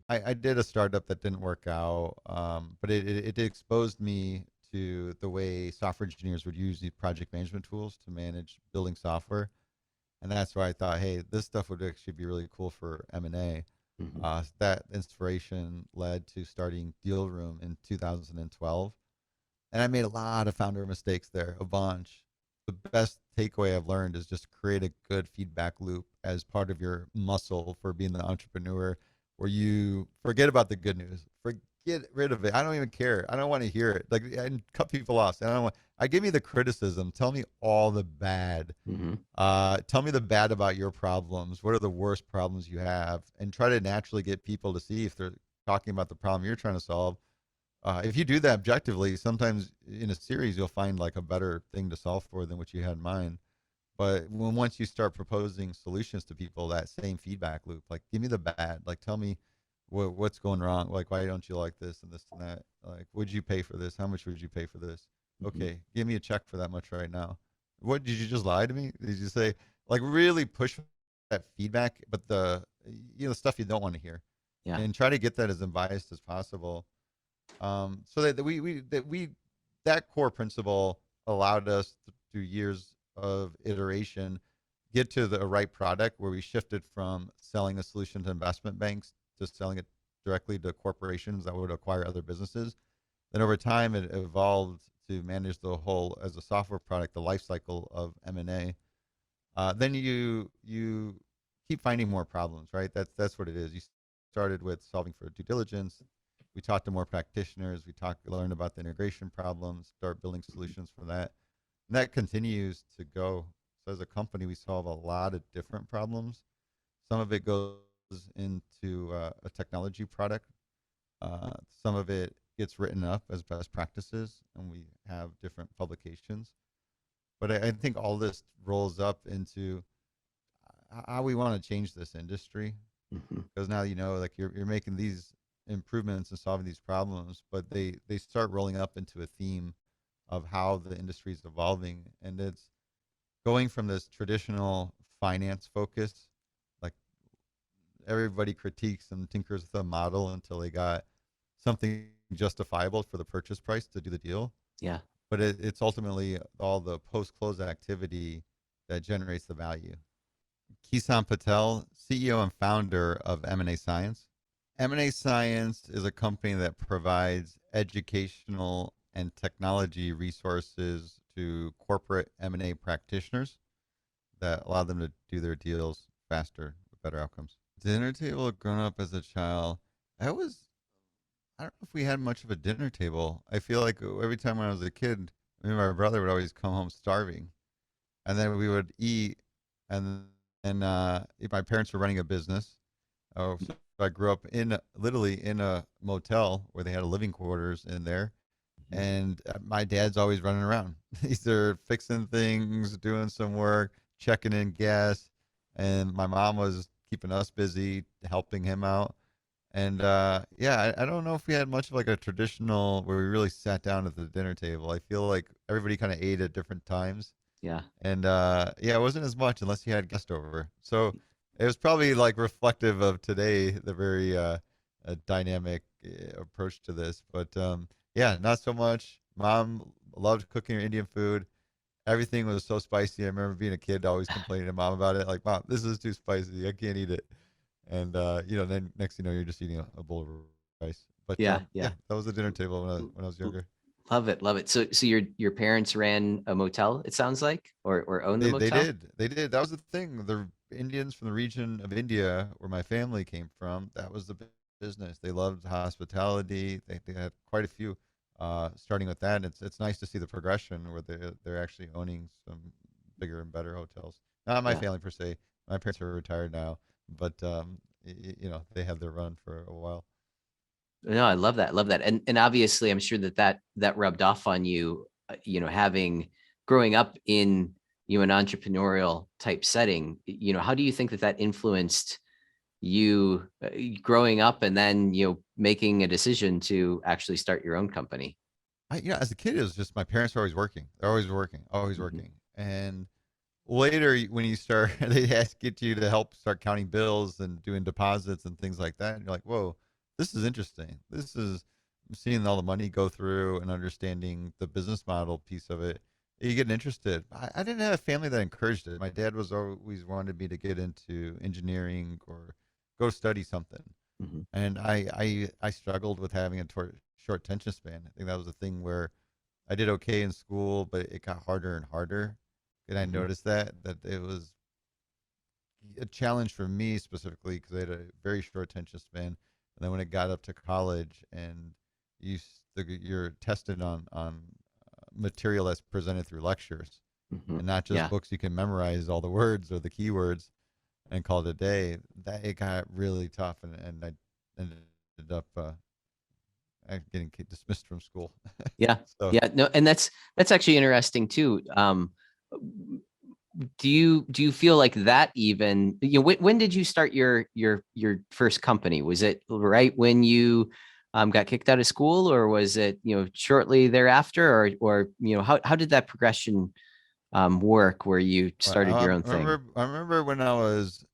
I did a startup that didn't work out, but it exposed me to the way software engineers would use these project management tools to manage building software. And that's why I thought, hey, this stuff would actually be really cool for M&A. Hmm. That inspiration led to starting DealRoom in 2012. And I made a lot of founder mistakes there, a bunch. The best takeaway I've learned is just create a good feedback loop as part of your muscle for being the entrepreneur, where you forget about the good news, forget rid of it. I don't even care. I don't want to hear it. Like, and cut people off. And I don't want. I give me the criticism. Tell me all the bad. Hmm. Tell me the bad about your problems. What are the worst problems you have? And try to naturally get people to see if they're talking about the problem you're trying to solve. If you do that objectively, sometimes in a series you'll find like a better thing to solve for than what you had in mind. But once you start proposing solutions to people, that same feedback loop, like give me the bad, like tell me what's going wrong, like why don't you like this and this and that, like would you pay for this? How much would you pay for this? Hmm. Okay, give me a check for that much right now. What did you just lie to me? Did you say like really push that feedback, but the stuff you don't want to hear, Yeah. and try to get that as unbiased as possible so that that core principle allowed us through years of iteration get to the right product where we shifted from selling a solution to investment banks to selling it directly to corporations that would acquire other businesses. Then over time it evolved to manage the whole as a software product, the life cycle of M&A. Then you keep finding more problems, right? That's what it is. You started with solving for due diligence. We talked to more practitioners. Learned about the integration problems, start building solutions for that, and that continues to go. So as a company, we solve a lot of different problems. Some of it goes into a technology product. Some of it gets written up as best practices, and we have different publications. But I think all this rolls up into how we want to change this industry, Hmm. because now like you're making these improvements and solving these problems, but they start rolling up into a theme of how the industry is evolving, and it's going from this traditional finance focus, like everybody critiques and tinkers with a model until they got something justifiable for the purchase price to do the deal, Yeah. but it's ultimately all the post close activity that generates the value. Kison Patel, CEO and founder of M&A Science. M&A Science is a company that provides educational and technology resources to corporate M&A practitioners that allow them to do their deals faster with better outcomes. Dinner table growing up as a child. That was I don't know if we had much of a dinner table. I feel like every time when I was a kid, me and my brother would always come home starving, and then we would eat, and if my parents were running a business. Oh, so I grew up literally in a motel where they had a living quarters in there, Hmm. and my dad's always running around, either fixing things, doing some work, checking in gas, and my mom was keeping us busy, helping him out. And yeah, I don't know if we had much of like a traditional where we really sat down at the dinner table. I feel like everybody kind of ate at different times, Yeah. and yeah, it wasn't as much unless you had guest over. So it was probably like reflective of today, the very dynamic approach to this. But yeah, not so much. Mom loved cooking her Indian food. Everything was so spicy. I remember being a kid always complaining to mom about it, like, "Mom, this is too spicy. I can't eat it." And then next you're just eating a bowl of rice. But Yeah. yeah, Yeah. that was the dinner table L- when I was l- younger. Love it. Love it. So your parents ran a motel, it sounds like, or owned the They motel? did. They did. That was the thing. The Indians from the region of India where my family came from, that was the business. They loved hospitality. They had quite a few. Starting with that, it's nice to see the progression where they're actually owning some bigger and better hotels. Not my Yeah. family per se. My parents are retired now, but they have their run for a while. No, I love that. Love that. And obviously I'm sure that rubbed off on you, having growing up in, an entrepreneurial type setting. How do you think that influenced you growing up and then, making a decision to actually start your own company? As a kid, it was just my parents were always working. They're always Hmm. working. And later, when you start, they ask you to help start counting bills and doing deposits and things like that. And you're like, whoa. this is interesting. This is seeing all the money go through and understanding the business model piece of it. You get interested. I didn't have a family that encouraged it. My dad was always wanted me to get into engineering or go study something. Hmm. And I struggled with having a short attention span. I think that was a thing where I did okay in school, but it got harder and harder. And I Hmm. noticed that it was a challenge for me specifically because I had a very short attention span. And then when it got up to college and you're tested on material that's presented through lectures Hmm. and not just Yeah. books you can memorize all the words or the keywords and call it a day, that it got really tough, and I ended up getting dismissed from school. Yeah. So Yeah. No, and that's actually interesting too. Do you feel like that even, when did you start your first company? Was it right when you got kicked out of school, or was it, shortly thereafter, or how did that progression work where you started your own thing? I remember when I was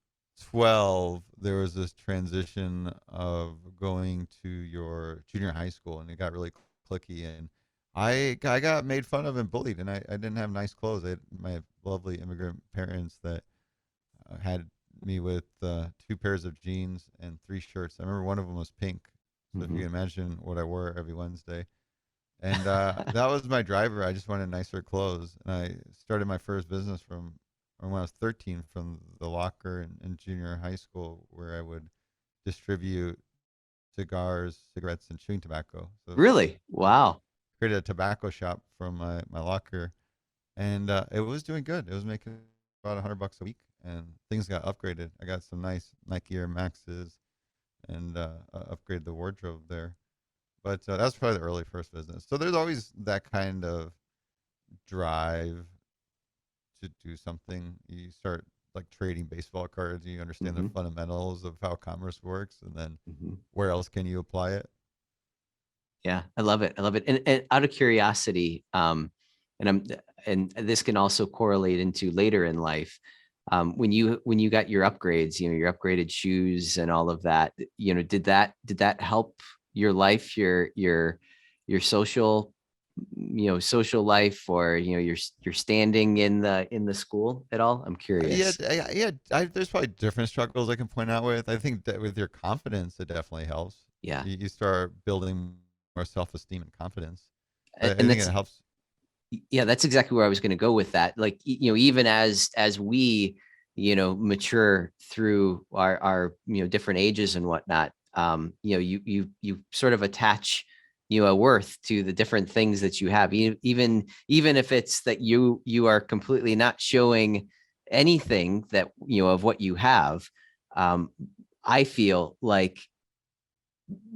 12, there was this transition of going to your junior high school, and it got really clicky, and I got made fun of and bullied, and I didn't have nice clothes. I had my lovely immigrant parents that had me with two pairs of jeans and three shirts. I remember one of them was pink, so if you Hmm. can imagine what I wore every Wednesday. And that was my driver. I just wanted nicer clothes, and I started my first business from when I was 13 from the locker in junior high school, where I would distribute cigars, cigarettes, and chewing tobacco. So Really? I Wow. created a tobacco shop from my locker, and it was doing good. It was making about $100 a week, and things got upgraded. I got some nice Nike Air Maxes, and upgraded the wardrobe there. But that's probably the early first business. So there's always that kind of drive to do something. You start like trading baseball cards, you understand the Hmm. fundamentals of how commerce works, and then Hmm. where else can you apply it? Yeah, I love it. I love it. And out of curiosity, and I'm and this can also correlate into later in life. When you got your upgrades, your upgraded shoes and all of that, did that help your life, your social life, or your standing in the school at all? I'm Yeah, curious. there's probably different struggles I can point out with. I think that with your confidence, it definitely helps. Yeah. You start building more self-esteem and confidence. So I And think that's it helps. yeah, that's exactly where I was going to go with that. Like, even as we, mature through our different ages and whatnot, you sort of attach a worth to the different things that you have. Even if it's that you are completely not showing anything that of what you have. um I feel like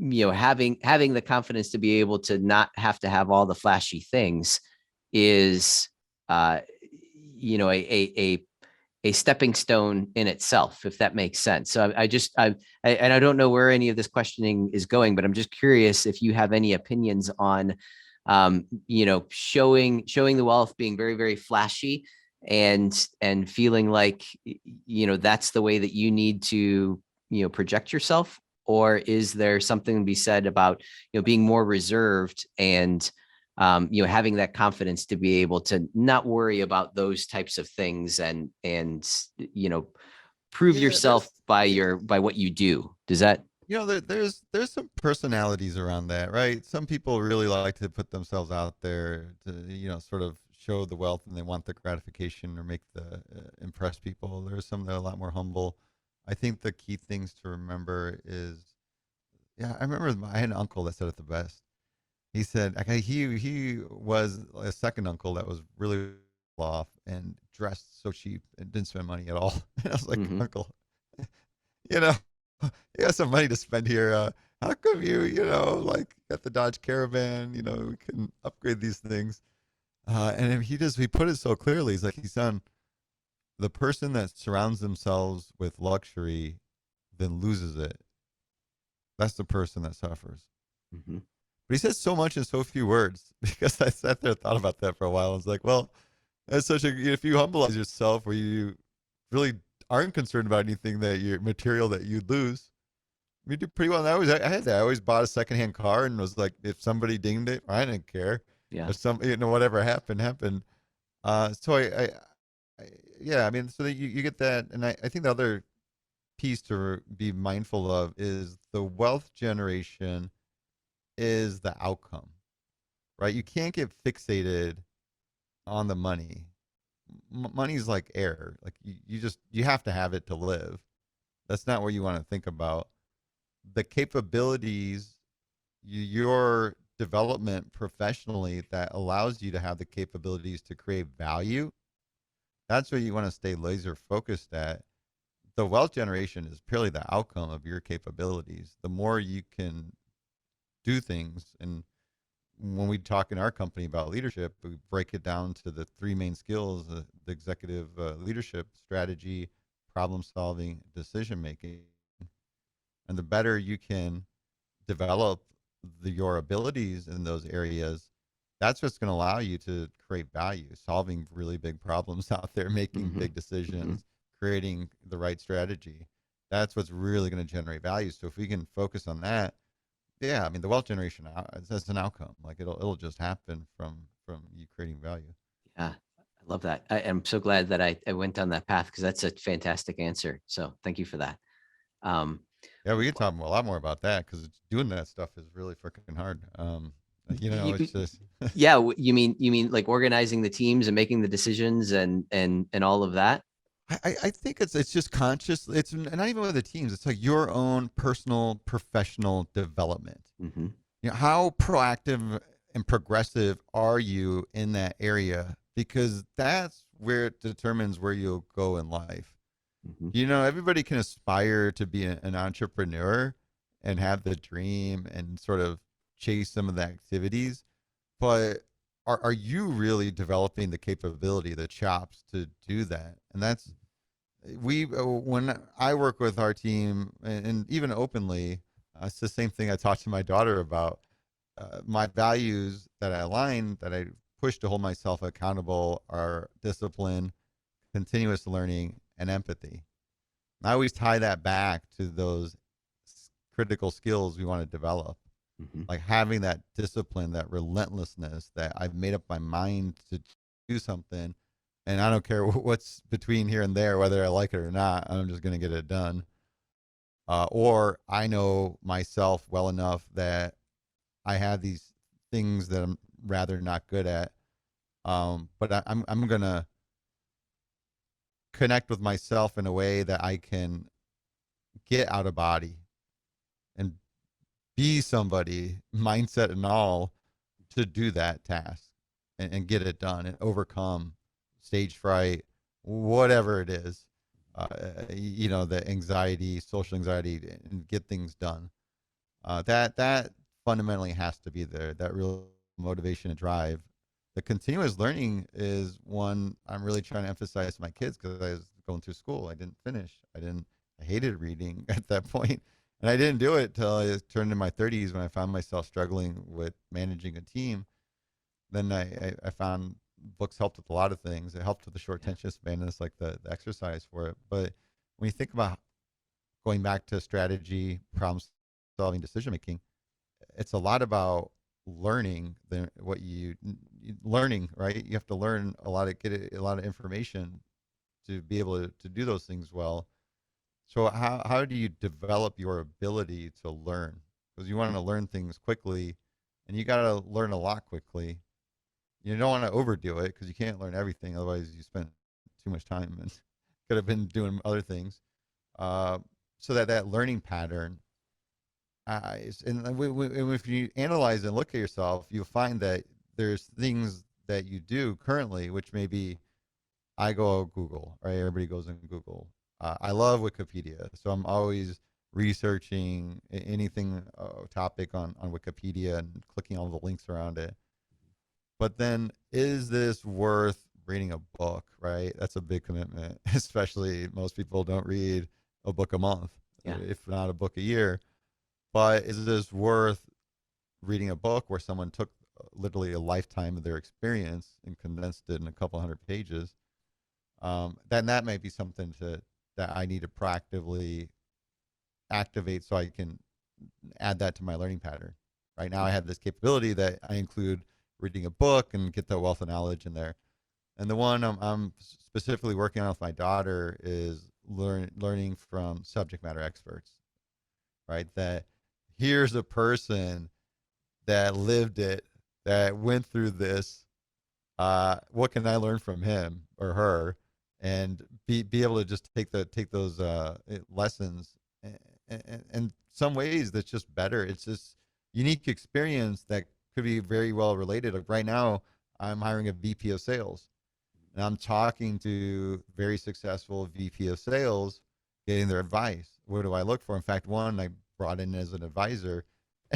having the confidence to be able to not have to have all the flashy things is uh a stepping stone in itself, if that makes sense. So and I don't know where any of this questioning is going, but I'm just curious if you have any opinions on showing the wealth, being very, very flashy, and feeling like that's the way that you need to project yourself, or is there something to be said about being more reserved and having that confidence to be able to not worry about those types of things, and prove Yeah, yourself by yeah, what you do? Does that? there's some personalities around that, right? Some people really like to put themselves out there to sort of show the wealth, and they want the gratification or make the impress people. There's some that are a lot more humble. I think the key things to remember is, yeah, I remember I had an uncle that said it the best. He said, okay, he was a second uncle that was really off and dressed so cheap and didn't spend money at all. And I was like, Mm-hmm. Uncle, you know, you got some money to spend here. How come like got the Dodge Caravan? We can upgrade these things. And he put it so clearly. He's like, son, the person that surrounds themselves with luxury then loses it. That's the person that suffers. Mm-hmm. But he said so much in so few words because I sat there and thought about that for a while. I was like, well, that's such a, if you humble yourself where you really aren't concerned about anything that your material that you lose, we did pretty well. I had that. I always bought a secondhand car and was like, if somebody dinged it, I didn't care. Yeah. If some, whatever happened, happened. So I yeah, I mean, so that you get that, and I think the other piece to be mindful of is the wealth generation is the outcome, right? You can't get fixated on the money. Money's like air. Like you have to have it to live. That's not what you want to think about. The capabilities, your development professionally that allows you to have the capabilities to create value, that's where you want to stay laser focused at. The wealth generation is purely the outcome of your capabilities. The more you can do things, and when we talk in our company about leadership, we break it down to the three main skills: the executive leadership, strategy, problem solving, decision making. And the better you can develop your abilities in those areas, that's what's going to allow you to create value, solving really big problems out there, making Hmm. big Hmm. decisions, creating the right strategy. That's what's really going to generate value. So if we can focus on that, yeah, I mean the wealth generation, that's an outcome. Like it'll just happen from you creating value. Yeah. I love that. I'm so glad that I went down that path because that's a fantastic answer. So thank you for that. Um, Yeah, we could talk a lot more about that because doing that stuff is really freaking hard. you, It's just yeah. You mean like organizing the teams and making the decisions and all of that? I think it's just conscious. It's not even with the teams. It's like your own personal professional development. Hmm. How proactive and progressive are you in that area? Because that's where it determines where you'll go in life. Hmm. Everybody can aspire to be an entrepreneur and have the dream and sort of chase some of the activities, but are you really developing the capability, the chops to do that? And that's we when I work with our team, and even openly, it's the same thing I talk to my daughter about. My values that I align, that I push to hold myself accountable, are discipline, continuous learning, and empathy. And I always tie that back to those critical skills we want to develop, Hmm. like having that discipline, that relentlessness, that I've made up my mind to do something, and I don't care what's between here and there, whether I like it or not. I'm just going to get it done. Or I know myself well enough that I have these things that I'm rather not good at. But I'm going to connect with myself in a way that I can get out of body and be somebody, mindset and all, to do that task and get it done and overcome stage fright, whatever it is, the anxiety, social anxiety, and get things done. That fundamentally has to be there. That real motivation and drive. The continuous learning is one I'm really trying to emphasize to my kids because I was going through school. I didn't finish. I hated reading at that point, and I didn't do it till I turned in my 30s when I found myself struggling with managing a team. Then I found books helped with a lot of things. It helped with the short Yeah. attention span. And it's like the exercise for it. But when you think about going back to strategy, problem solving, decision making, it's a lot about learning what learning, right? You have to learn a lot of get a lot of information to be able to do those things well. So how do you develop your ability to learn? Because you want to learn things quickly, and you got to learn a lot quickly. You don't want to overdo it because you can't learn everything. Otherwise, you spend too much time and could have been doing other things. Uh, so that learning pattern, and if you analyze and look at yourself, you'll find that there's things that you do currently, which maybe I go Google, right? Everybody goes in Google. I love Wikipedia, so I'm always researching anything topic on Wikipedia and clicking all the links around it. But then, is this worth reading a book, right? That's a big commitment, especially most people don't read a book a month, Yeah. if not a book a year. But is this worth reading a book where someone took literally a lifetime of their experience and condensed it in a couple hundred pages? Then that may be something that I need to proactively activate so I can add that to my learning pattern. Right now, I have this capability that I include reading a book and get the wealth of knowledge in there. And the one I'm specifically working on with my daughter is learning from subject matter experts, right? That here's a person that lived it, that went through this. What can I learn from him or her, and be able to just take those lessons, and in some ways that's just better. It's this unique experience that could be very well related. Like right now, I'm hiring a VP of sales, and I'm talking to very successful VP of sales, getting their advice. What do I look for? In fact, one I brought in as an advisor,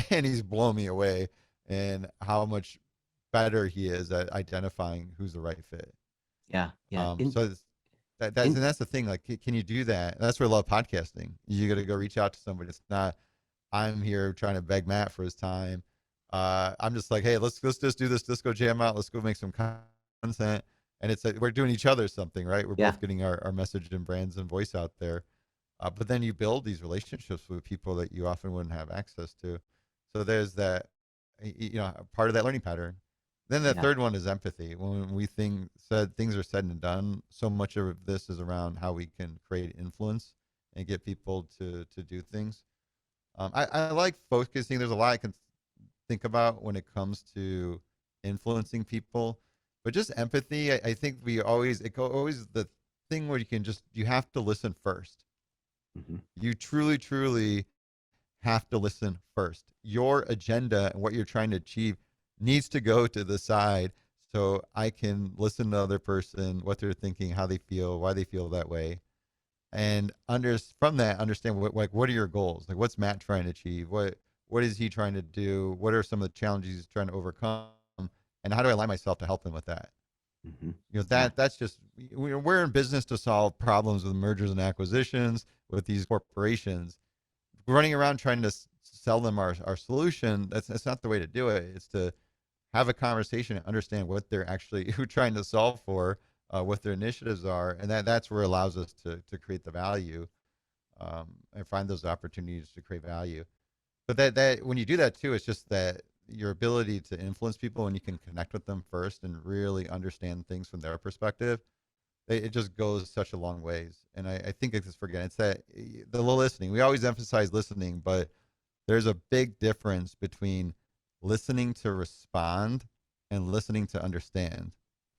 and he's blown me away and how much better he is at identifying who's the right fit. Yeah. Yeah. So and In, that's the thing. Like, can you do that? And that's where I love podcasting. You got to go reach out to somebody. It's not I'm here trying to beg Matt for his time. I'm just like, hey, let's just do this. Let's go jam out. Let's go make some content. And it's we're doing each other something, right? We're yeah. both getting our message and brands and voice out there. But then you build these relationships with people that you often wouldn't have access to. So there's that, part of that learning pattern. Then the Yeah. third one is empathy. When we said things are said and done, so much of this is around how we can create influence and get people to do things. I like focusing. There's a lot I can think about when it comes to influencing people, but just empathy. I think always the thing where you have to listen first. Mhm. You truly have to listen first. Your agenda and what you're trying to achieve needs to go to the side so I can listen to the other person, what they're thinking, how they feel, why they feel that way. And from that, understand what are your goals? Like, what's Matt trying to achieve? What is he trying to do? What are some of the challenges he's trying to overcome? And how do I align myself to help him with that? Mhm. Yeah. That's just we're in business to solve problems with mergers and acquisitions with these corporations. Running around trying to sell them our solution, that's not the way to do it. It's to have a conversation and understand what they're actually trying to solve for, what their initiatives are, and that's where it allows us to create the value, and find those opportunities to create value. But that when you do that too, it's just that your ability to influence people and you can connect with them first and really understand things from their perspective. It just goes such a long ways. And I think it's forget it's that the listening. We always emphasize listening, but there's a big difference between listening to respond and listening to understand.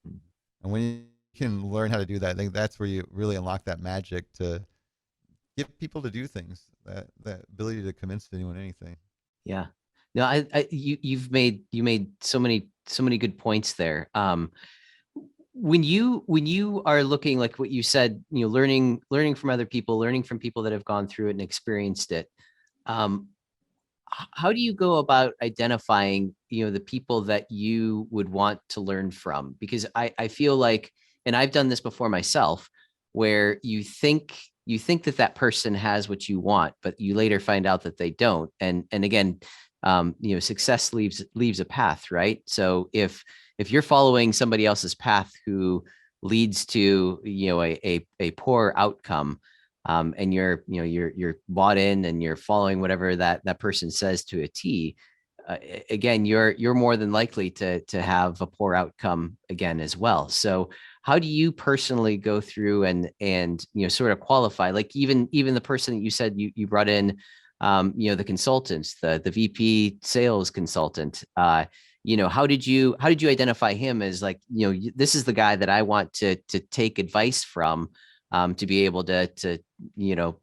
Mhm. And when you can learn how to do that, I think that's where you really unlock that magic to get people to do things. That ability to convince anyone anything. Yeah. No, you made so many good points there. When you are looking like what you said, learning from other people, learning from people that have gone through it and experienced it. Um, how do you go about identifying, the people that you would want to learn from? Because I feel like, and I've done this before myself, where you think that that person has what you want, but you later find out that they don't. And again, success leaves a path, right? So if you're following somebody else's path who leads to a poor outcome, and you're bought in and you're following whatever that person says to a T, again, you're more than likely to have a poor outcome again as well. So how do you personally go through and sort of qualify, like even the person that you said you brought in, the consultants, the VP sales consultant, how did you identify him as, like, this is the guy that I want to take advice from, to be able to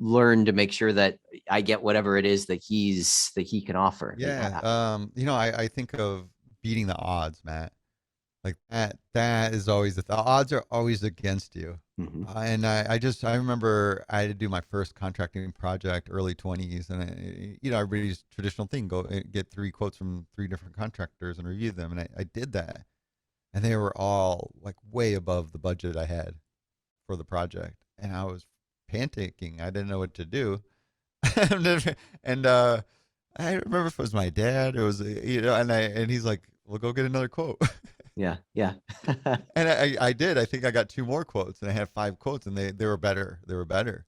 learn to make sure that I get whatever it is that he can offer. Like, Yeah. I think of beating the odds, Matt. Like that is always the odds are always against you. mhm. And I remember I had to do my first contracting project early 20s, and everybody's traditional thing, go get 3 quotes from 3 different contractors and review them, and I did that, and they were all like way above the budget I had for the project, and I was panicking. I didn't know what to do. And I remember if it was my dad, it was and he's like, "Well, go get another quote." Yeah, yeah. And I did. I think I got 2 more quotes, and I had 5 quotes, and they were better. They were better.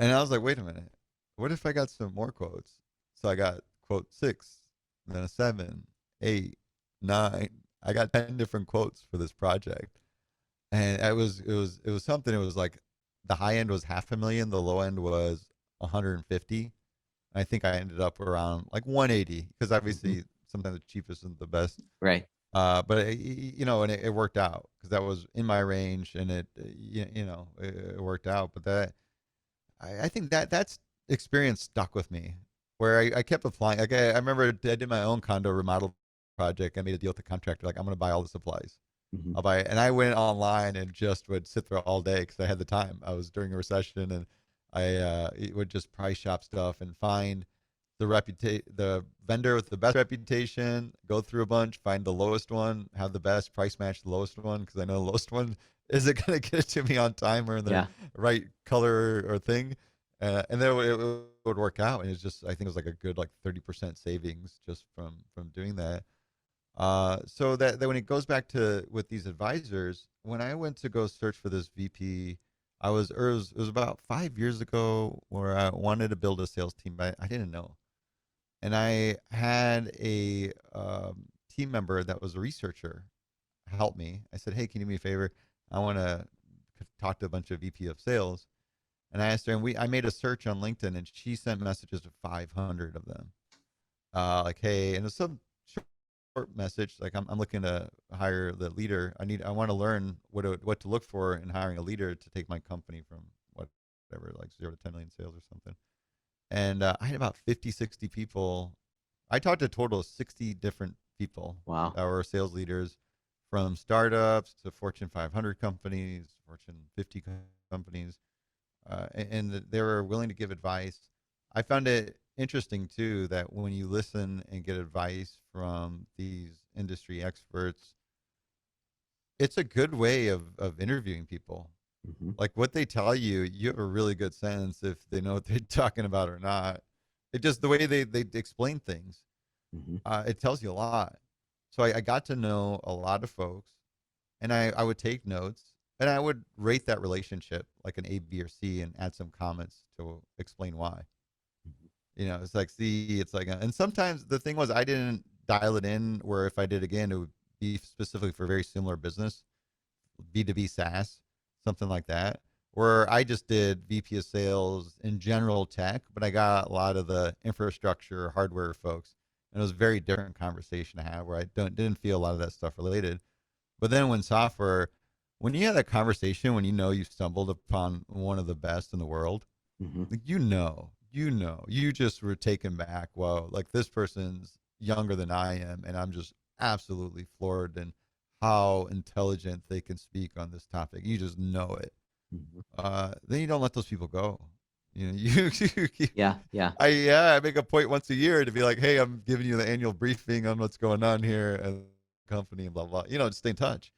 And I was like, wait a minute, what if I got some more quotes? So I got quote 6, and then a 7, 8, 9. I got 10 different quotes for this project. And it was something. It was like the high end was 500,000, the low end was 150. I think I ended up around like 180 because Mhm. obviously sometimes the cheapest isn't the best. Right. But and it worked out because that was in my range, and it worked out. But I think that's experience stuck with me, where I kept applying. Like I remember I did my own condo remodel project. I made a deal with the contractor, like I'm going to buy all the supplies. Mhm. I'll buy it, and I went online and just would sit there all day because I had the time. I was during a recession, and I would just price shop stuff and find the vendor with the best reputation, go through a bunch, find the lowest one, have the best price match the lowest one because I know the lowest one isn't going to get it to me on time or in the Yeah. right color or thing. And then it would work out, and it's just I think it was like a good like 30% savings just from doing that. So that when it goes back to with these advisors, when I went to go search for this VP, it was about 5 years ago where I wanted to build a sales team, but I didn't know. And I had a team member that was a researcher help me. I said, "Hey, can you do me a favor? I want to talk to a bunch of VP of sales." And I asked her, and I made a search on LinkedIn, and she sent messages to 500 of them. Like, hey, and it's some short message like I'm looking to hire the leader. I want to learn what to look for in hiring a leader to take my company from whatever like 0 to 10 million sales or something. And I had about 50, 60 people. I talked to a total of 60 different people Wow. that were sales leaders from startups to Fortune 500 companies, Fortune 50 companies, and they were willing to give advice. I found it interesting too that when you listen and get advice from these industry experts, it's a good way of interviewing people. Mhm. Like what they tell you, you have a really good sense if they know what they're talking about or not. It just the way they explain things, Mhm. it tells you a lot. So I got to know a lot of folks, and I would take notes, and I would rate that relationship like an A, B, or C, and add some comments to explain why. Mhm. It's like C, it's like, and sometimes the thing was I didn't dial it in where if I did again, it would be specifically for very similar business, B2B SaaS, something like that. Where I just did VP of sales in general tech, but I got a lot of the infrastructure, hardware folks. And it was a very different conversation to have where I didn't feel a lot of that stuff related. But then when you have that conversation, when you know you've stumbled upon one of the best in the world, Mhm. like you just were taken back. Whoa, like this person's younger than I am, and I'm just absolutely floored in how intelligent they can speak on this topic. You just know it. Mhm. Then you don't let those people go. Yeah. Yeah. I make a point once a year to be like, hey, I'm giving you the annual briefing on what's going on here at the company and blah blah. To stay in touch.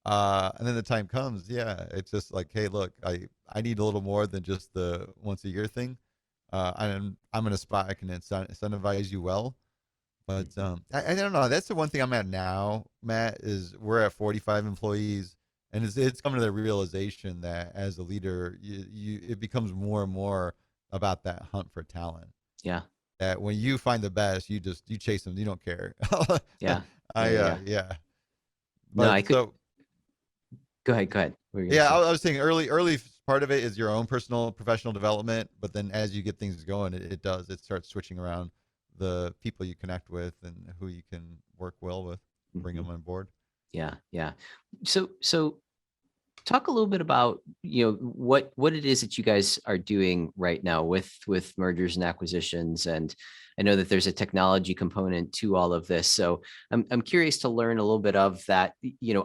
And then the time comes, yeah, it's just like, hey, look, I need a little more than just the once a year thing. I'm in a spot I can incentivize you well, but Mhm. I don't know. That's the one thing I'm at now, Matt. Is we're at 45 employees, and it's coming to the realization that as a leader, it becomes more and more about that hunt for talent. Yeah. That when you find the best, you chase them. You don't care. Yeah. Yeah. I Yeah. yeah. No, I But could so go ahead. Go ahead. What were you gonna yeah, say? I was saying early part of it is your own personal professional development, but then as you get things going, it starts switching around the people you connect with and who you can work well with, bring Mhm. them on board. Yeah. Yeah. So talk a little bit about what it is that you guys are doing right now with mergers and acquisitions, and I know that there's a technology component to all of this, so I'm curious to learn a little bit of that.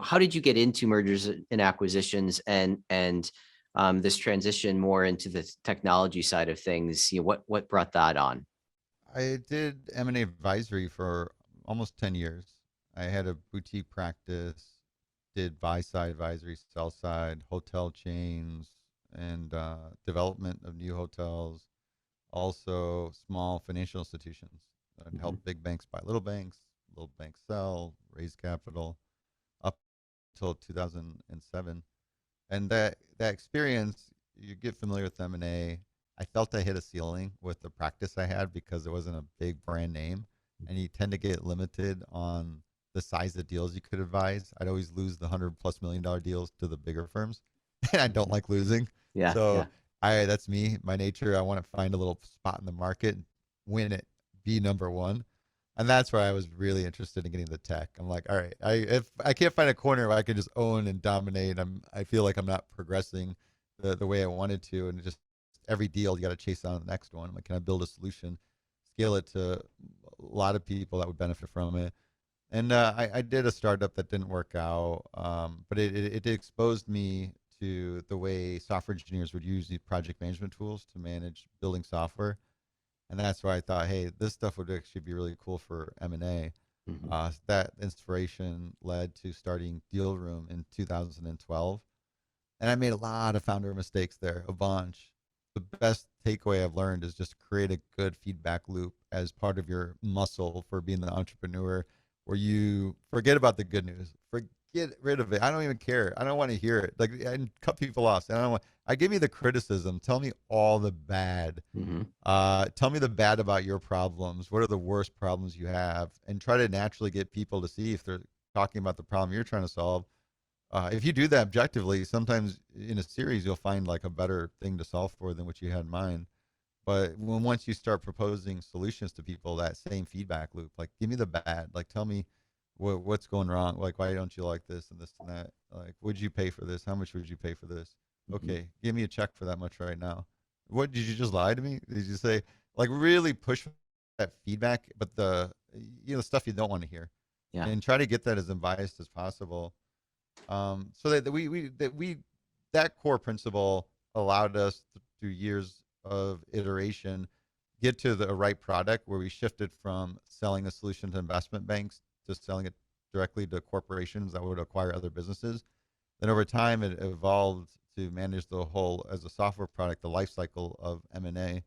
How did you get into mergers and acquisitions, and this transition more into the technology side of things? What brought that on? I did M&A advisory for almost 10 years. I had a boutique practice, did buy side advisory, sell side, hotel chains, and development of new hotels, also small financial institutions. I'd Mhm. help big banks buy little banks sell, raise capital up until 2007. And that experience, you get familiar with M&A. I felt I hit a ceiling with the practice I had because it wasn't a big brand name, and you tend to get limited on the size of deals you could advise. I'd always lose the $100+ million deals to the bigger firms, and I don't Mhm. like losing. Yeah, So yeah. that's me, my nature. I want to find a little spot in the market, win it, be number one. And that's where I was really interested in getting the tech. I'm like, all right, if I can't find a corner where I can just own and dominate, I feel like I'm not progressing the way I wanted to, and just every deal you got to chase on the next one. I'm like, can I build a solution, scale it to a lot of people that would benefit from it? And I did a startup that didn't work out, but it exposed me to the way software engineers would use these project management tools to manage building software. And that's why I thought, hey, this stuff would actually be really cool for M&A. Mhm. That inspiration led to starting DealRoom in 2012. And I made a lot of founder mistakes there, a bunch. The best takeaway I've learned is just create a good feedback loop as part of your muscle for being the entrepreneur, where you forget about the good news, forget rid of it. I don't even care. I don't want to hear it. Like, and cut people off. I don't want. I give me the criticism. Tell me all the bad. Mhm. Tell me the bad about your problems. What are the worst problems you have? And try to naturally get people to see if they're talking about the problem you're trying to solve. If you do that objectively, sometimes in a series you'll find like a better thing to solve for than what you had in mind. But once you start proposing solutions to people, that same feedback loop, like give me the bad, like tell me what's going wrong, like why don't you like this and this and that, like would you pay for this? How much would you pay for this? Mhm. Okay, give me a check for that much right now. What did you just lie to me? Did you say like really push that feedback, but the stuff you don't want to hear, Yeah. and try to get that as unbiased as possible, so that that core principle allowed us through years of iteration get to the right product where we shifted from selling a solution to investment banks to selling it directly to corporations that would acquire other businesses. Then over time it evolved to manage the whole as a software product, the life cycle of M&A.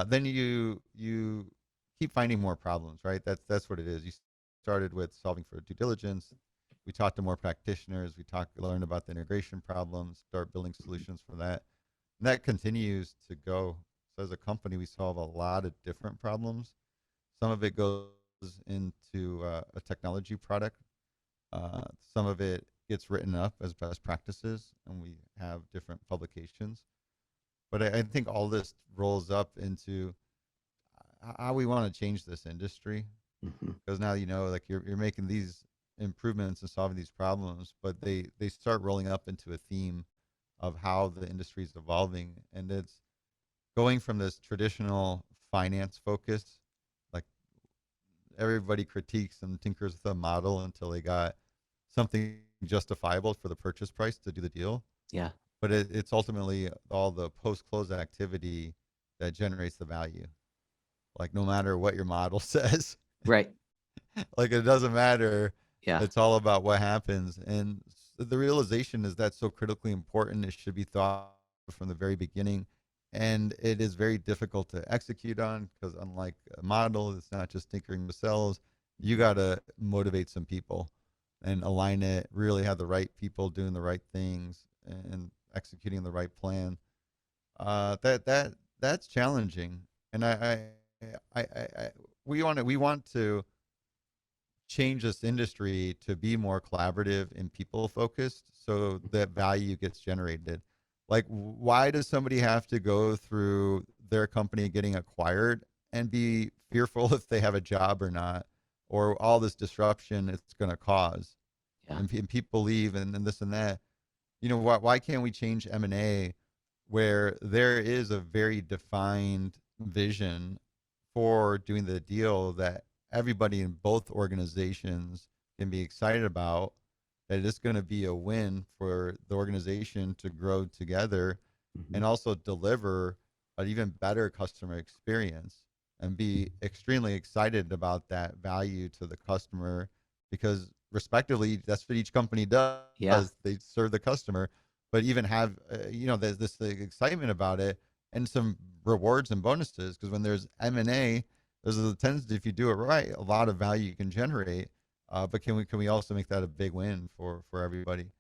Then you keep finding more problems, right? That's what it is. You started with solving for due diligence. We talked to more practitioners. Learned about the integration problems, start building solutions for that, and that continues to go. So as a company, we solve a lot of different problems. Some of it goes into a technology product. Some of it gets written up as best practices, and we have different publications. But I think all this rolls up into how we want to change this industry, Mhm. because now like you're making these improvements and solving these problems, but they start rolling up into a theme of how the industry is evolving, and it's going from this traditional finance focus, like everybody critiques and tinkers with a model until they got something justifiable for the purchase price to do the deal, Yeah. but it's ultimately all the post close activity that generates the value, like no matter what your model says. Right. Like it doesn't matter. Yeah. It's all about what happens. And the realization is that's so critically important. It should be thought from the very beginning. And it is very difficult to execute on because, unlike a model, it's not just tinkering with cells. You Mhm. got to motivate some people and align it, really have the right people doing the right things and executing the right plan. That's challenging. And I we want to change this industry to be more collaborative and people focused so that value gets generated. Like, why does somebody have to go through their company getting acquired and be fearful if they have a job or not, or all this disruption it's going to cause? Yeah. And people leave and this and that. Why can't we change M&A where there is a very defined vision for doing the deal that everybody in both organizations can be excited about, that it's going to be a win for the organization to grow together Mhm. and also deliver an even better customer experience and be extremely excited about that value to the customer, because respectively that's what each company does. Yeah. They serve the customer, but even have there's this excitement about it and some rewards and bonuses, because when there's M&A, there's a tendency, if you do it right, a lot of value you can generate. But can we also make that a big win for everybody?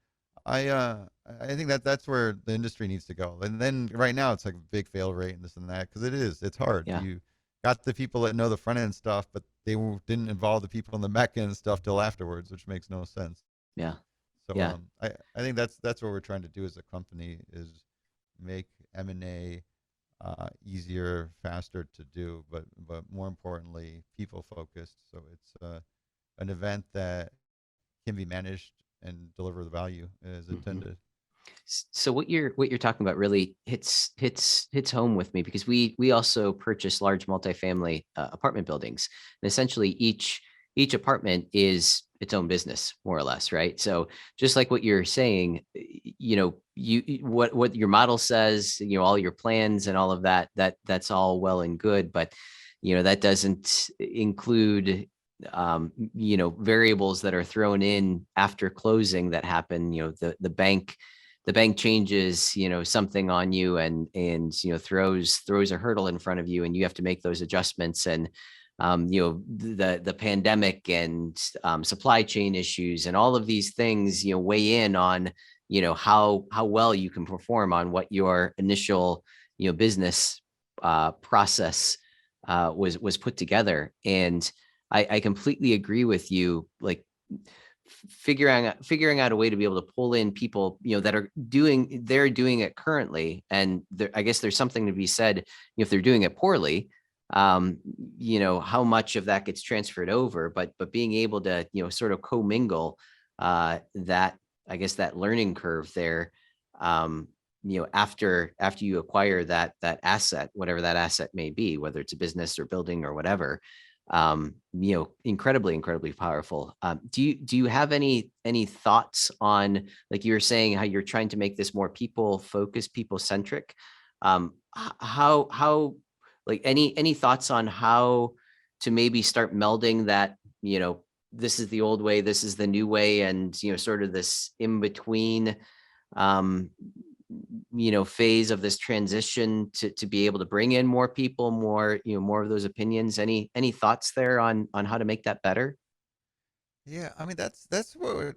I think that that's where the industry needs to go. And then right now it's like a big fail rate and this and that because it's hard. Yeah. You got the people that know the front end stuff, but didn't involve the people in the back end stuff till afterwards, which makes no sense. Yeah. So Yeah. I think that's what we're trying to do as a company is make M&A easier, faster to do, but more importantly, people focused. So it's an event that can be managed and deliver the value as Mhm. intended. So what you're talking about really hits home with me because we also purchase large multifamily apartment buildings, and essentially each apartment is its own business, more or less, right? So just like what you're saying, what your model says, all your plans and all of that's all well and good, but that doesn't include variables that are thrown in after closing that happen. The bank changes something on you and throws a hurdle in front of you, and you have to make those adjustments. And the pandemic and supply chain issues and all of these things weigh in on how well you can perform on what your initial business process was put together. And I completely agree with you. Like figuring out a way to be able to pull in people that they're doing it currently, and I guess there's something to be said if they're doing it poorly, how much of that gets transferred over, but being able to sort of commingle that, I guess, that learning curve there, after you acquire that asset, whatever that asset may be, whether it's a business or building or whatever, incredibly powerful. Do you have any thoughts on, like you were saying, how you're trying to make this more people focused, people centric? How like any thoughts on how to maybe start melding that, this is the old way, this is the new way, and sort of this in between um phase of this transition to be able to bring in more people, more of those opinions. Any thoughts there on how to make that better? Yeah, I mean that's what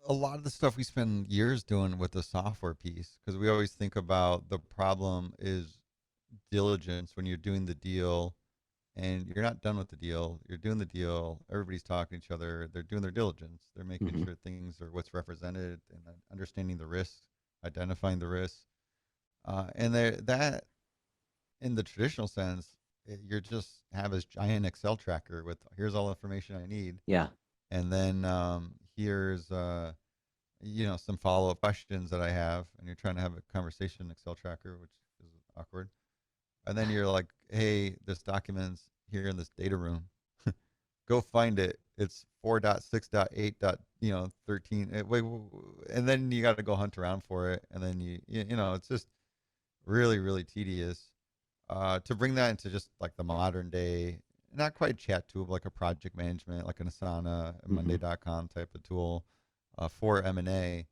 a lot of the stuff we spend years doing with the software piece because we always think about the problem is diligence when you're doing the deal and you're not done with the deal. You're doing the deal. Everybody's talking to each other. They're doing their diligence. They're making Hmm. sure things are what's represented and understanding the risks, identifying the risks. And that in the traditional sense, you're just have this giant Excel tracker with here's all the information I need, Yeah. and then here's some follow up questions that I have, and you're trying to have a conversation Excel tracker, which is awkward. And then you're like, hey, this document's here in this data room. Go find it. It's 4.6.8. 13. And then you got to go hunt around for it, and then it's just really tedious. To bring that into just like the modern day, not quite chat tool, but like a project management, like an Asana, a Hmm. Monday.com type of tool for M&A,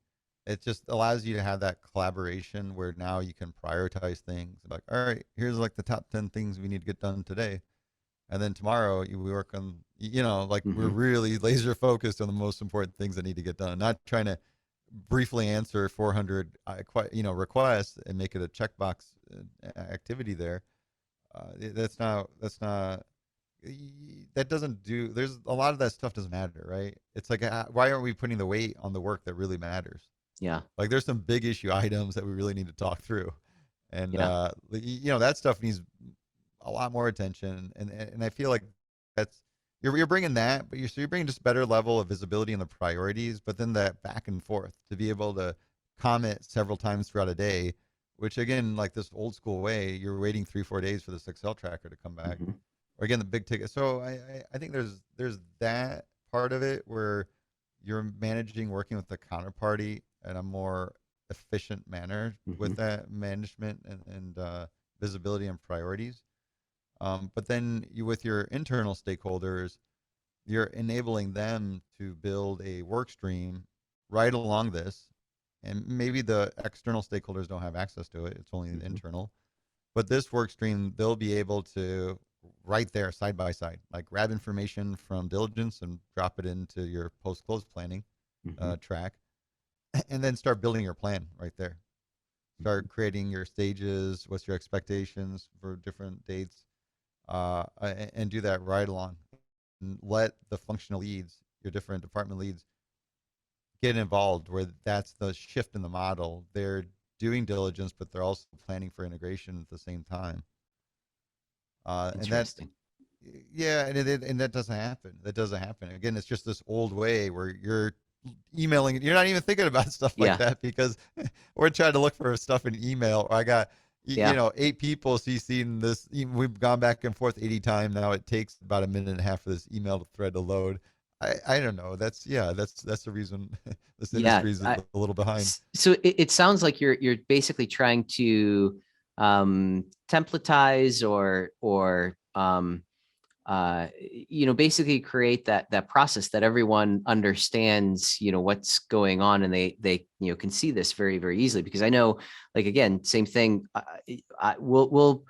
it just allows you to have that collaboration where now you can prioritize things. Like, all right, here's like the top 10 things we need to get done today. And then tomorrow we work on, like we're Hmm. really laser focused on the most important things that need to get done, not trying to briefly answer 400 requests and make it a checkbox activity there. That's not that doesn't do. There's a lot of that stuff doesn't matter, right? It's like why aren't we putting the weight on the work that really matters? Yeah. Like there's some big issue items that we really need to talk through, and Yeah. that stuff needs a lot more attention. And I feel like that's you're bringing that, but you're bringing just better level of visibility in the priorities. But then that back and forth to be able to comment several times throughout a day, which again, like this old school way, you're waiting 3-4 days for this Excel tracker to come back, Hmm. or again the big ticket. So I think there's that part of it where you're managing working with the counterparty in a more efficient manner Hmm. with that management and visibility and priorities. But then with your internal stakeholders, you're enabling them to build a work stream right along this. And maybe the external stakeholders don't have access to it. It's only the Hmm. internal. But this work stream, they'll be able to right there side by side, like grab information from diligence and drop it into your post close planning Hmm. track. and then start building your plan right there. Mhm. Start creating your stages. What's your expectations for different dates, and do that right along. And let the functional leads, your different department leads, get involved. Where that's the shift in the model. They're doing diligence, but they're also planning for integration at the same time. And that, Interesting. yeah, and that doesn't happen. That doesn't happen. Again, it's just this old way where you're emailing. You're not even thinking about stuff like Yeah. that because we're trying to look for stuff in email. Or I got, Yeah. 8 people CC'd in this. We've gone back and forth 80 times now. It takes about a minute and a half for this email thread to load. I don't know. That's the reason this Yeah. industry is a little behind. So it sounds like you're basically trying to templatize or basically create that process that everyone understands, what's going on, and they can see this very, very easily. Because I know, like, again, same thing. We'll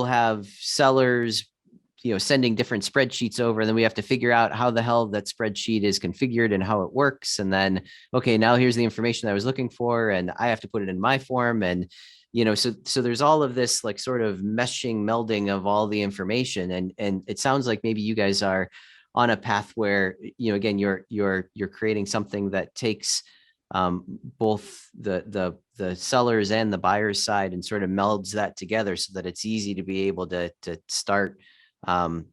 have sellers, sending different spreadsheets over, and then we have to figure out how the hell that spreadsheet is configured and how it works. And then, okay, now here's the information I was looking for, and I have to put it in my form. And so there's all of this, like, sort of meshing, melding of all the information. And it sounds like maybe you guys are on a path where, again, you're creating something that takes both the sellers and the buyers side and sort of melds that together so that it's easy to be able to start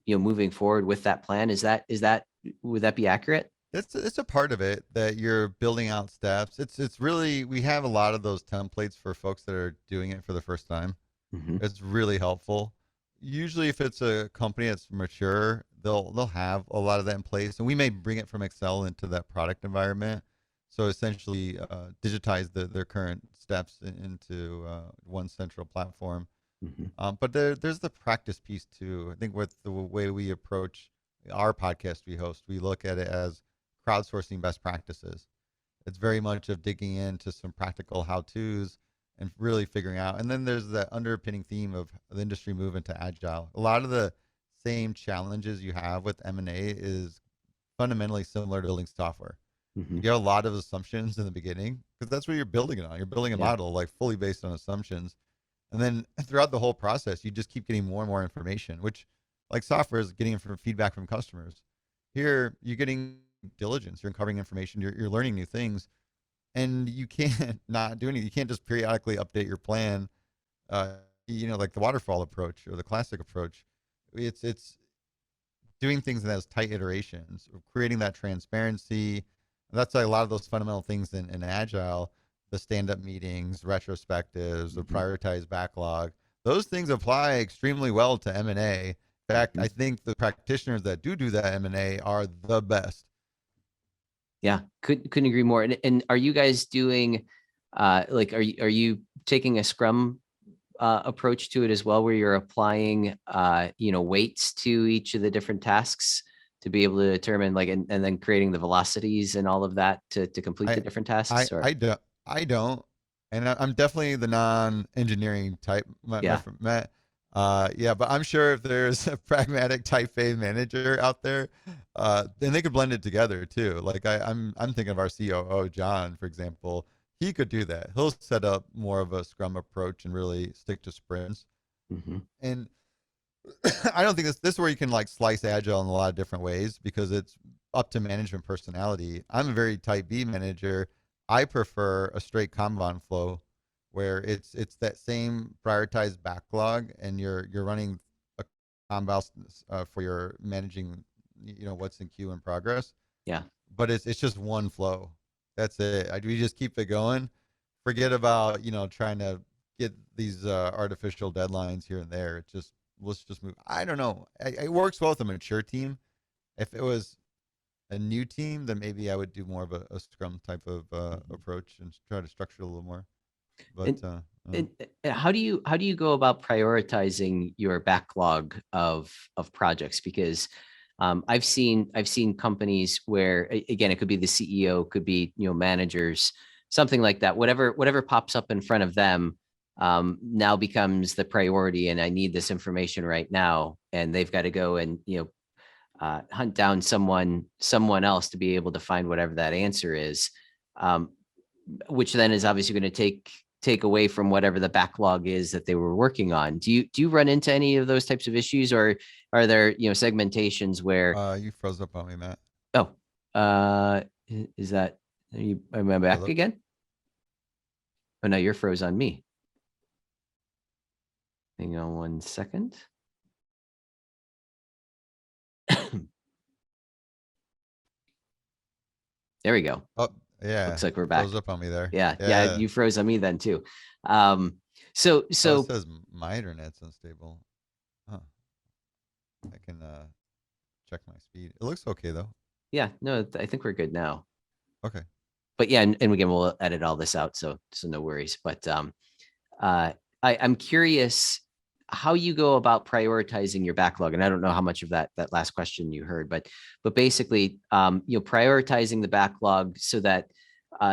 moving forward with that plan. Is that would that be accurate? It's a part of it that you're building out steps. It's really, we have a lot of those templates for folks that are doing it for the first time. Mm-hmm. It's really helpful. Usually, if it's a company that's mature, they'll have a lot of that in place, and we may bring it from Excel into that product environment. So essentially, digitize their current steps into one central platform. Mm-hmm. But there's the practice piece too. I think with the way we approach our podcast we host, we look at it as crowdsourcing best practices. It's very much of digging into some practical how-tos and really figuring out. And then there's the underpinning theme of the industry moving to agile. A lot of the same challenges you have with M&A is fundamentally similar to building software. Mm-hmm. You get a lot of assumptions in the beginning because that's what you're building it on. You're building a Yeah. model like fully based on assumptions. And then throughout the whole process, you just keep getting more and more information, which, like software, is getting from feedback from customers. Here, you're getting diligence, you're uncovering information, you're learning new things, and you can't not do anything. You can't just periodically update your plan, uh, like the waterfall approach or the classic approach. It's doing things in those tight iterations, creating that transparency. That's like a lot of those fundamental things in Agile, the stand-up meetings, retrospectives, the Mm-hmm. prioritized backlog. Those things apply extremely well to M&A. In fact, Mm-hmm. I think the practitioners that do that M&A are the best. Yeah, couldn't agree more. And are you guys doing like, are you taking a Scrum approach to it as well, where you're applying weights to each of the different tasks to be able to determine, like, and then creating the velocities and all of that to complete the I different I tasks? Or I don't I don't, and I'm definitely the non-engineering type. yeah. Yeah, but I'm sure if there's a pragmatic type A manager out there, then they could blend it together too. Like I'm thinking of our COO John, for example. He could do that. He'll set up more of a Scrum approach and really stick to sprints. Mm-hmm. And I don't think this is where you can like slice agile in a lot of different ways because it's up to management personality. I'm a very type B manager. I prefer a straight Kanban flow where it's that same prioritized backlog and you're running a Kanban for your managing what's in queue in progress, Yeah. but it's just one flow. That's it. We just keep it going. Forget about trying to get these artificial deadlines here and there. It's just let's just move. I don't know. It works well with a mature team. If it was a new team, then maybe I would do more of a Scrum type of Mhm. approach and try to structure it a little more. But And, how do you go about prioritizing your backlog of projects? Because I've seen companies where, again, it could be the CEO, could be managers, something like that. Whatever pops up in front of them now becomes the priority, and I need this information right now, and they've got to go and hunt down someone else to be able to find whatever that answer is. Um, which then is obviously going to take away from whatever the backlog is that they were working on. Do you run into any of those types of issues, or are there, segmentations where, You froze up on me, Matt. oh, uh, is that, am I back Hello. again? Oh, no, you're froze on me. Hang on 1 second. There we go. Oh, yeah. Looks like we're Froze back. up on me there. Yeah, Yeah. you froze on me then too. Um, so Oh, it so says my internet's unstable. Huh. I can check my speed. It looks okay though. yeah, no, I think we're good now. Okay. But yeah, and again, we'll edit all this out, so no worries. But uh, I'm curious how you go about prioritizing your backlog, and I don't know how much of that last question you heard, but basically, prioritizing the backlog so that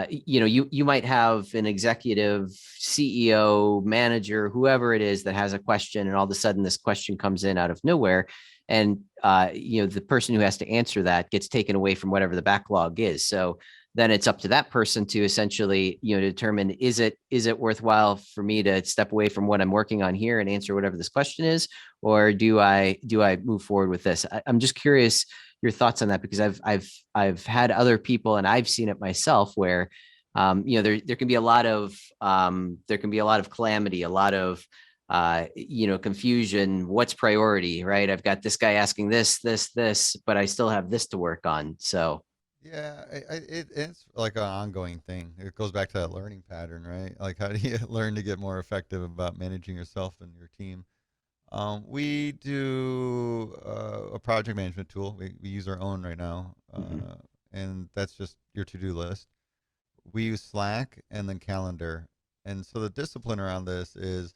you might have an executive, CEO, manager, whoever it is that has a question, and all of a sudden this question comes in out of nowhere, and the person who has to answer that gets taken away from whatever the backlog is. So then it's up to that person to essentially, determine, is it worthwhile for me to step away from what I'm working on here and answer whatever this question is, or do I move forward with this? I'm just curious your thoughts on that, because I've had other people, and I've seen it myself, where there can be a lot of calamity, a lot of confusion. What's priority, right? I've got this guy asking this, but I still have this to work on. So Yeah, it's like an ongoing thing. It goes back to that learning pattern, right? Like, how do you learn to get more effective about managing yourself and your team? We do a project management tool. We use our own right now, mhm, and that's just your to-do list. We use Slack and then Calendar. And so the discipline around this is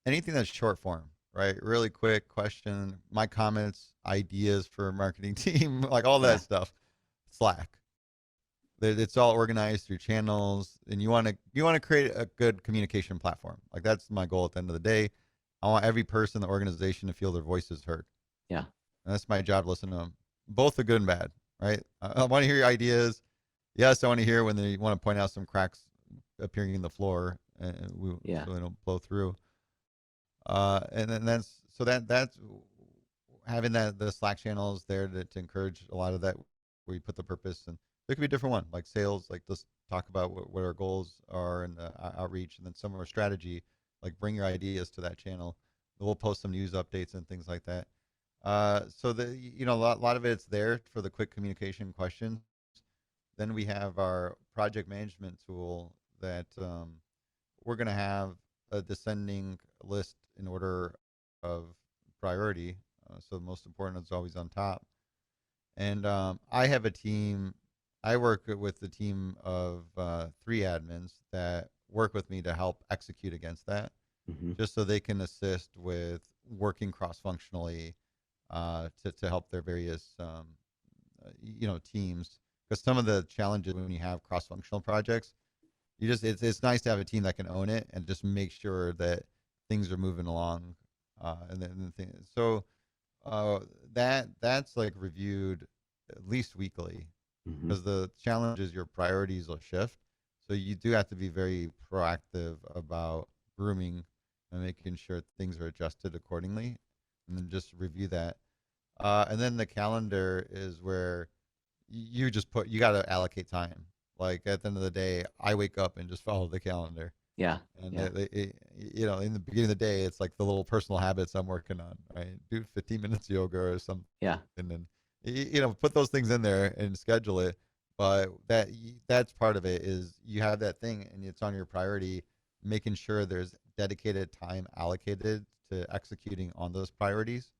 anything that's short form, right? Really quick question, my comments, ideas for marketing team, like all yeah, that stuff. Slack. It's all organized through channels, and you want to create a good communication platform. Like, that's my goal at the end of the day. I want every person in the organization to feel their voices heard. yeah, And that's my job. To listen to them, both the good and bad, right? I want to hear your ideas. Yes, I want to hear when they want to point out some cracks appearing in the floor, and yeah, so they don't blow through. And then that's having that the Slack channels there to encourage a lot of that, where you put the purpose. And there could be a different one, like sales, like let's talk about what our goals are and the outreach, and then some of our strategy, like bring your ideas to that channel. We'll post some news updates and things like that. So a lot of it's there for the quick communication questions. Then we have our project management tool that we're going to have a descending list in order of priority. So the most important is always on top. And I have a team. I work with the team of 3 admins that work with me to help execute against that, mhm, just so they can assist with working cross-functionally to help their various teams. Because some of the challenges when you have cross-functional projects, it's nice to have a team that can own it and just make sure that things are moving along. And then so that's like reviewed at least weekly, mhm, because the challenge is your priorities will shift. So you do have to be very proactive about grooming and making sure things are adjusted accordingly, and then just review that. And then the calendar is where you got to allocate time. Like, at the end of the day, I wake up and just follow the calendar. yeah, And yeah, in the beginning of the day, it's like the little personal habits I'm working on, right? Do 15 minutes yoga or something, yeah, and then put those things in there and schedule it. But that's part of it, is you have that thing and it's on your priority, making sure there's dedicated time allocated to executing on those priorities.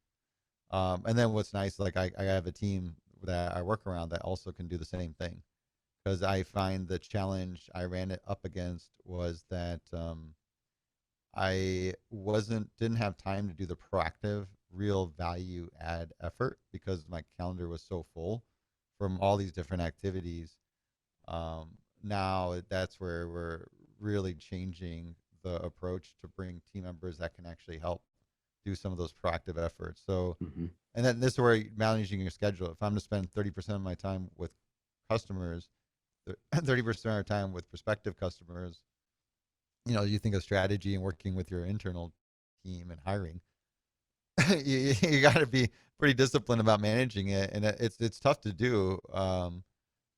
And then what's nice, like I have a team that I work around that also can do the same thing, because I find the challenge I ran it up against was that I didn't have time to do the proactive, real value add effort, because my calendar was so full from all these different activities. Now that's where we're really changing the approach to bring team members that can actually help do some of those proactive efforts. So, mhm, and then this is where managing your schedule. If I'm to spend 30% of my time with customers, 30% of our time with prospective customers, you think of strategy and working with your internal team and hiring. You got to be pretty disciplined about managing it, and it's tough to do.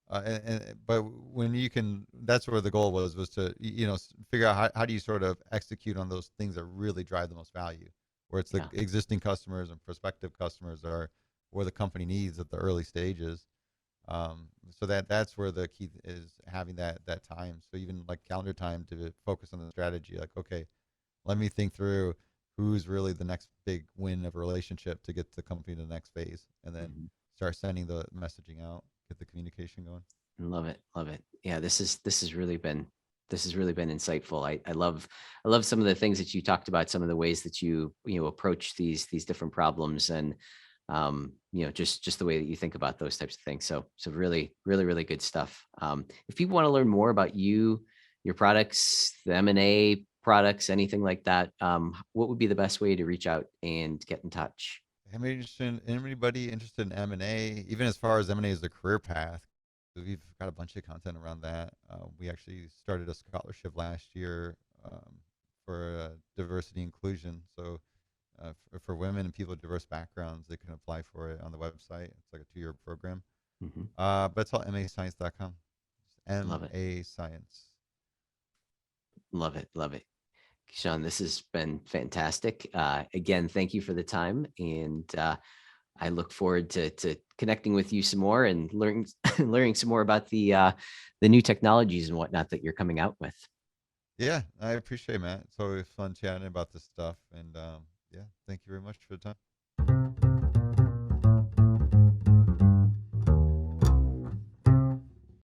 But when you can, that's where the goal was to figure out how do you sort of execute on those things that really drive the most value, where it's the Yeah. existing customers and prospective customers are where the company needs at the early stages. So that's where the key is, having that time. So even like calendar time to focus on the strategy. Like, okay, let me think through who's really the next big win of a relationship to get the company to the next phase, and then Mhm. start sending the messaging out, get the communication going. Love it. Love it. Yeah, this has really been insightful. I love some of the things that you talked about, some of the ways that you approach these different problems, and just the way that you think about those types of things. So really, really, really good stuff. If people want to learn more about you, your products, the M&A products, anything like that, what would be the best way to reach out and get in touch? Anybody interested in M&A, even as far as M&A as a career path, we've got a bunch of content around that. We actually started a scholarship last year, for diversity inclusion. So for women and people with diverse backgrounds, they can apply for it on the website. It's like a 2-year program. Mhm. But it's all mascience.com. Love it. MA Science. Love it. Love it. Sean, this has been fantastic. Again, thank you for the time, and I look forward to connecting with you some more and learning learning some more about the new technologies and whatnot that you're coming out with. Yeah, I appreciate it, Matt. It's always fun chatting about this stuff. And yeah, thank you very much for the time.